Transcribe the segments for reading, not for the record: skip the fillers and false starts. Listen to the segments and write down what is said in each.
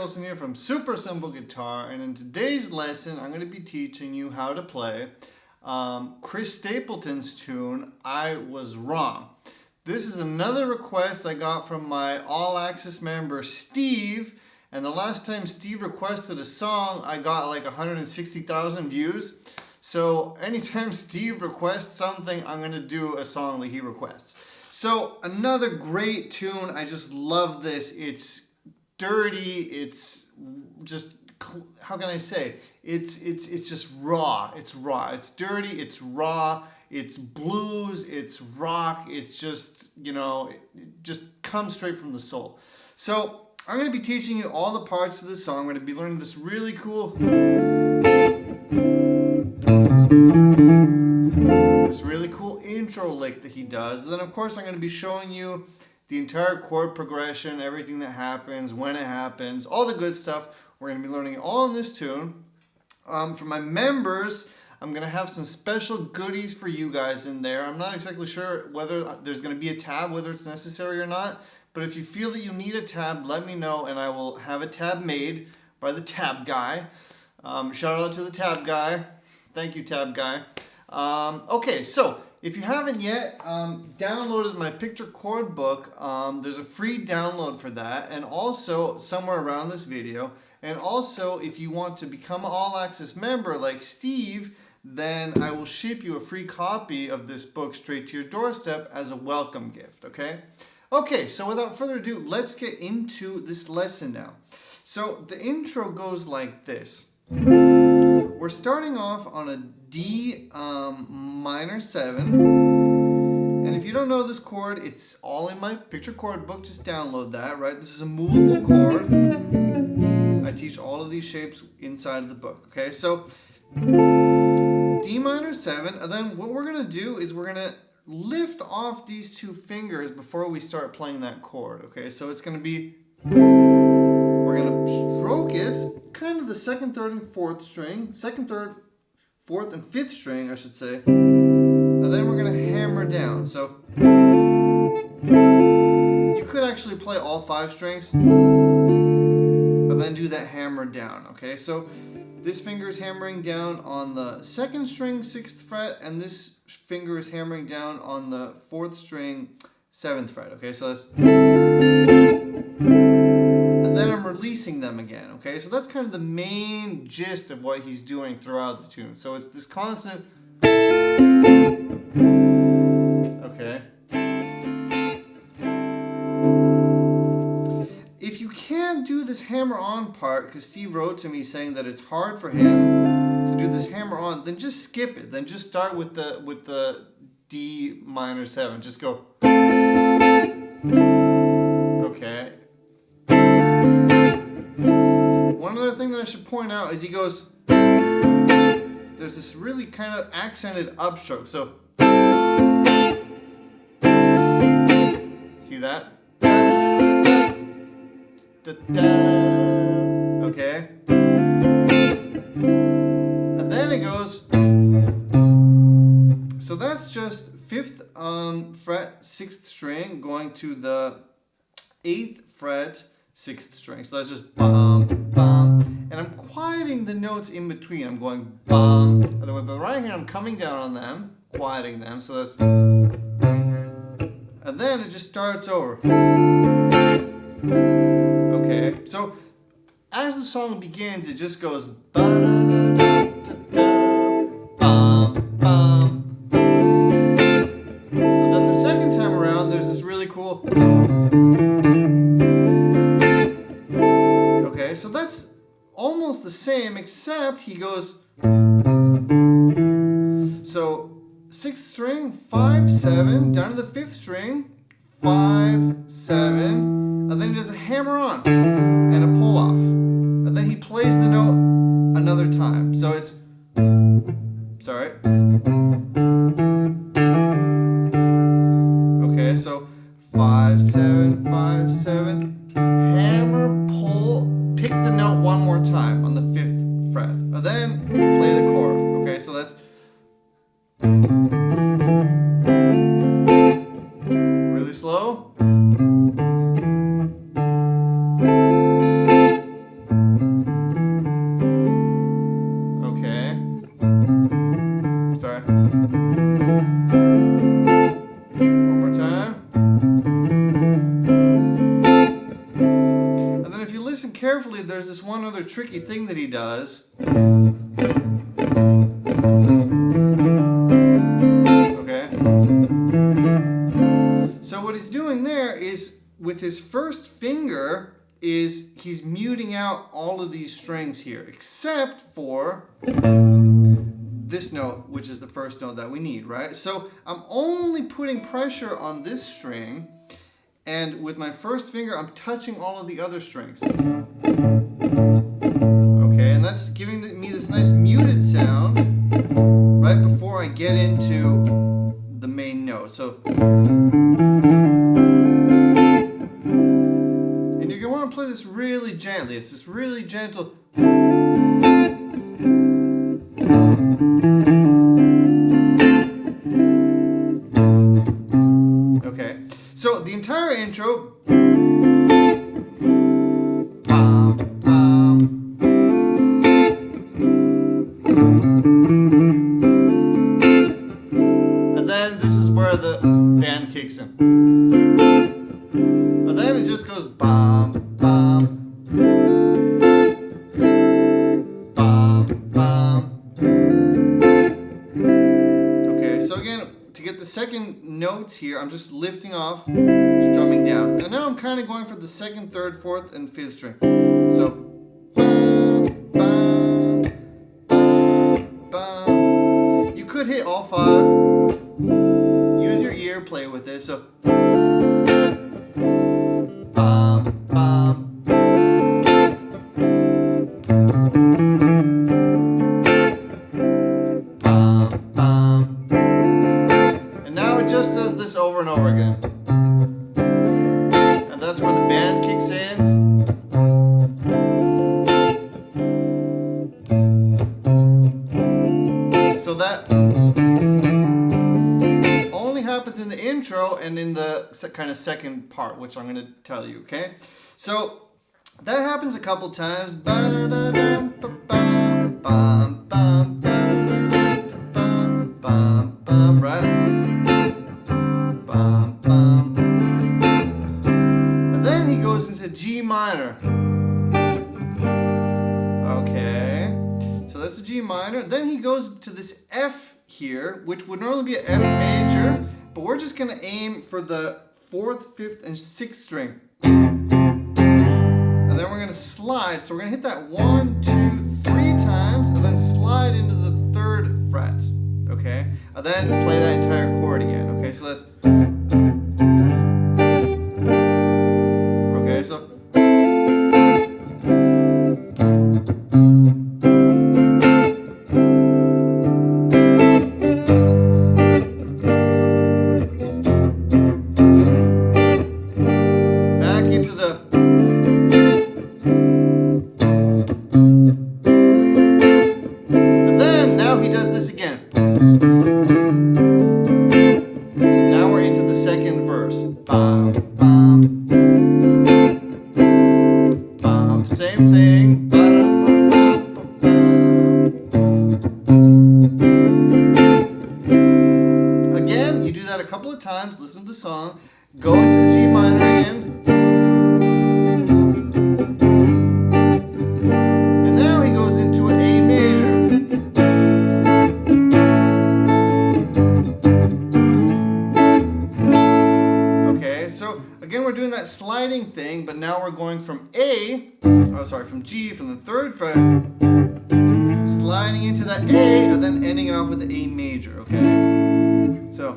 Olsen here from Super Simple Guitar, and in today's lesson I'm going to be teaching you how to play Chris Stapleton's tune, I Was Wrong. This is another request I got from my All Access member Steve, and the last time Steve requested a song I got like 160,000 views. So anytime Steve requests something, I'm going to do a song that he requests. So another great tune, I just love this. It's dirty, it's just, how can I say, it's just raw. It's dirty, it's raw, it's blues, it's rock, it's just, you know, it just comes straight from the soul. So I'm going to be teaching you all the parts of this song. I'm going to be learning this really cool intro lick that he does. And then of course I'm going to be showing you the entire chord progression, everything that happens, when it happens, all the good stuff. We're going to be learning it all in this tune. For my members, I'm going to have some special goodies for you guys in there. I'm not exactly sure whether there's going to be a tab, whether it's necessary or not. But if you feel that you need a tab, let me know and I will have a tab made by the tab guy. Shout out to the tab guy. Thank you, tab guy. Okay, so if you haven't yet downloaded my picture chord book, there's a free download for that, and also somewhere around this video. And also, if you want to become an All Access member like Steve, then I will ship you a free copy of this book straight to your doorstep as a welcome gift, okay? Okay, so without further ado, let's get into this lesson now. So the intro goes like this. We're starting off on a D minor 7, and if you don't know this chord, it's all in my picture chord book. Just download that, right? This is a movable chord. I teach all of these shapes inside of the book, okay? So D minor 7, and then what we're gonna do is we're gonna lift off these two fingers before we start playing that chord, okay? So it's gonna be, we're gonna stroke it, kind of the second, third, and fourth string, second, third, fourth, and fifth string, I should say, and then we're gonna hammer down. So you could actually play all 5 strings, and then do that hammer down, okay? So this finger is hammering down on the second string, 6th fret, and this finger is hammering down on the 4th string, 7th fret, okay? So that's, and then I'm releasing them again, okay? So that's kind of the main gist of what he's doing throughout the tune. So it's this constant, okay? If you can't do this hammer on part, because Steve wrote to me saying that it's hard for him to do this hammer on, then just skip it. Then just start with the D minor 7. Just go, okay? One other thing that I should point out is he goes, there's this really kind of accented upstroke. So, see that? Da, da, okay? And then it goes, so that's just 5th fret, 6th string going to the 8th fret, 6th string. So that's just bum, bum. And I'm quieting the notes in between. I'm going bum. By the way, with the right hand, I'm coming down on them, quieting them. So that's, and then it just starts over. Okay, so as the song begins, it just goes ba-da-da-da-da-da, bum, bum. And then the second time around, there's this really cool. Okay, so that's almost the same, except he goes. So 6th string, 5, 7, down to the 5th string, 5, 7, and then he does a hammer on and a pull off. And then he plays the note another time. So it's, sorry. Okay, so 5, 7, 5, 7, hammer, pull, pick the note one more time on the 5th fret. And then play the chord. Okay, so that's really slow. Okay. Sorry. One more time. And then if you listen carefully, there's this one other tricky thing that he does. So what he's doing there is, with his first finger, is he's muting out all of these strings here, except for this note, which is the first note that we need, right? So I'm only putting pressure on this string, and with my first finger, I'm touching all of the other strings. Okay, and that's giving me this nice muted sound right before I get into the main note. So, and you're gonna want to play this really gently. It's this really gentle. Okay, so the entire intro. And then this is where the band kicks in. And then it just goes bam, bam, bam, bam. Okay, so again, to get the second notes here, I'm just lifting off, strumming down. And now I'm kind of going for the 2nd, 3rd, 4th, and 5th string. So, bam, bam, bam, bam. You could hit all 5. Use your ear, play with it. So, bam, bam. Bam, bam. And now it just does this over and over again. And that's where the band kicks in. So that only happens in the intro and in the kind of second part, which I'm going to tell you, okay? So that happens a couple times. Right? And then he goes into G minor. Okay, so that's a G minor. Then he goes to this F here, which would normally be an F major, but we're just going to aim for the 4th, 5th, and 6th string. And then we're going to slide. So we're going to hit that 1, 2, 3 times, and then slide into the 3rd fret. Okay, and then play that entire chord again. Okay, so that's. Okay, so. Back into the. And then now he does this again. Now we're into the 2nd verse. Bam, bam, bam. Same thing. Again, you do that a couple of times. Listen to the song. Go into the G minor again. And now he goes into an A major. Again, we're doing that sliding thing, but now we're going from from G, from the 3rd fret, sliding into that A, and then ending it off with the A major, okay? So.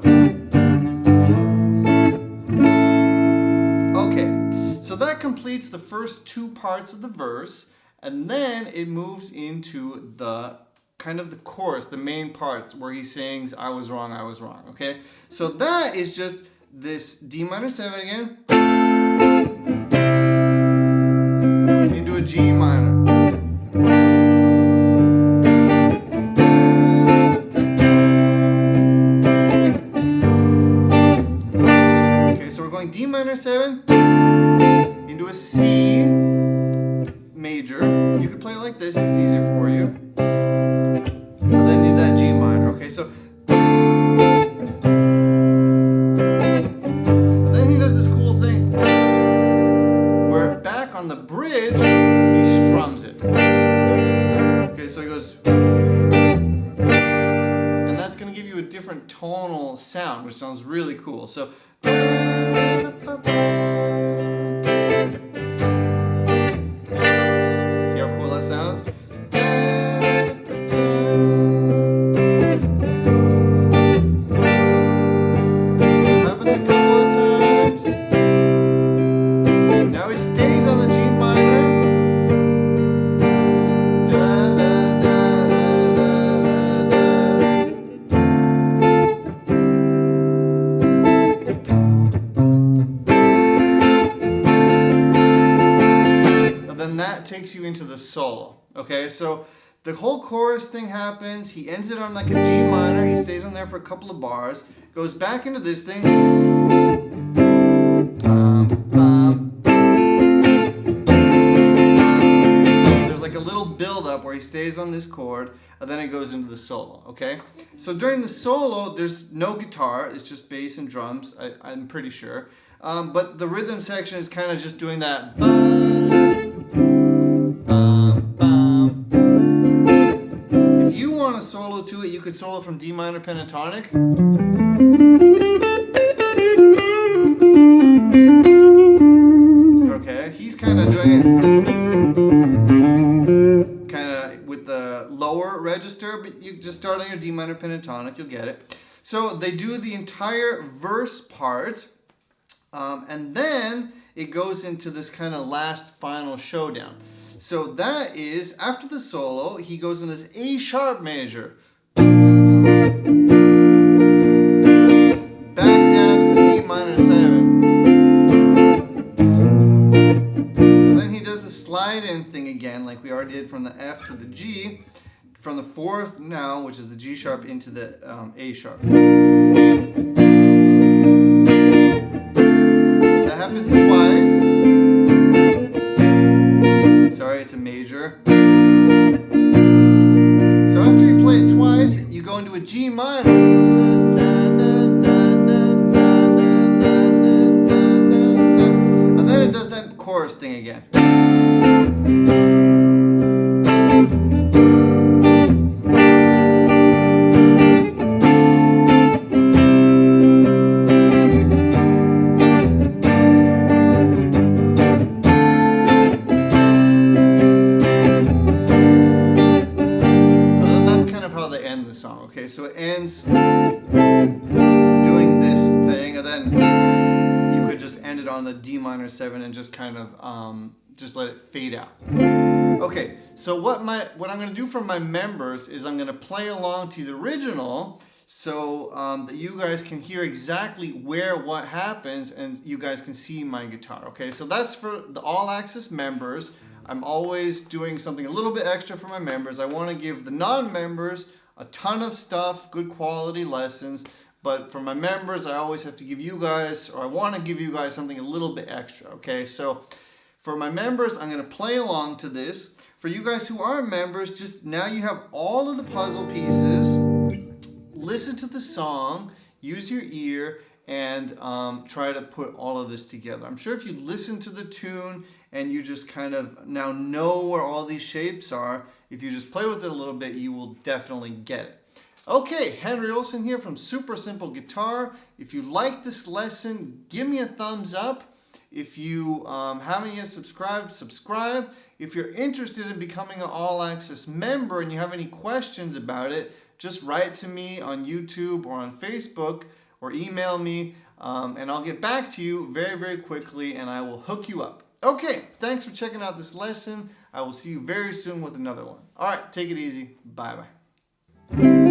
completes the first two parts of the verse, and then it moves into the kind of the chorus, the main parts where he sings, I was wrong, okay? So that is just this D minor 7 again, into a G minor. Okay, so we're going D minor 7 into a C major. You could play it like this if it's easier for you. And then into that G minor, okay? So and then he does this cool thing where back on the bridge he strums it. Okay, so he goes, and that's going to give you a different tonal sound, which sounds really cool. So see how cool that sounds? Happens a couple of times. Now he stays on the G minor. That takes you into the solo. Okay, so the whole chorus thing happens. He ends it on like a G minor. He stays on there for a couple of bars. Goes back into this thing. There's like a little build up where he stays on this chord, and then it goes into the solo. Okay, so during the solo, there's no guitar. It's just bass and drums. I'm pretty sure. But the rhythm section is kind of just doing that. If you want to solo to it, you could solo from D minor pentatonic. Okay, he's kind of doing it kind of with the lower register, but you just start on your D minor pentatonic, you'll get it. So they do the entire verse part, and then it goes into this kind of last final showdown. So that is, after the solo, he goes in this A sharp major. Back down to the D minor 7. And then he does the slide in thing again, like we already did from the F to the G. From the fourth now, which is the G sharp, into the A sharp. That happens twice. Sorry, it's a major. So after you play it twice, you go into a G minor. And then it does that chorus thing again. Okay, so it ends doing this thing, and then you could just end it on the D minor 7 and just kind of just let it fade out. Okay, so what I'm going to do for my members is I'm going to play along to the original, so that you guys can hear exactly where what happens, and you guys can see my guitar. Okay, so that's for the All Access members. I'm always doing something a little bit extra for my members. I want to give the non-members a ton of stuff, good quality lessons, but for my members, I always have to give you guys, or I want to give you guys something a little bit extra, okay? So for my members, I'm going to play along to this. For you guys who are members, just now you have all of the puzzle pieces. Listen to the song, use your ear, and try to put all of this together. I'm sure if you listen to the tune and you just kind of now know where all these shapes are, if you just play with it a little bit, you will definitely get it. Okay, Henry Olsen here from Super Simple Guitar. If you like this lesson, give me a thumbs up. If you haven't yet subscribed, subscribe. If you're interested in becoming an All Access member and you have any questions about it, just write to me on YouTube or on Facebook, or email me, and I'll get back to you very, very quickly, and I will hook you up. Okay, thanks for checking out this lesson. I will see you very soon with another one. All right, take it easy. Bye-bye.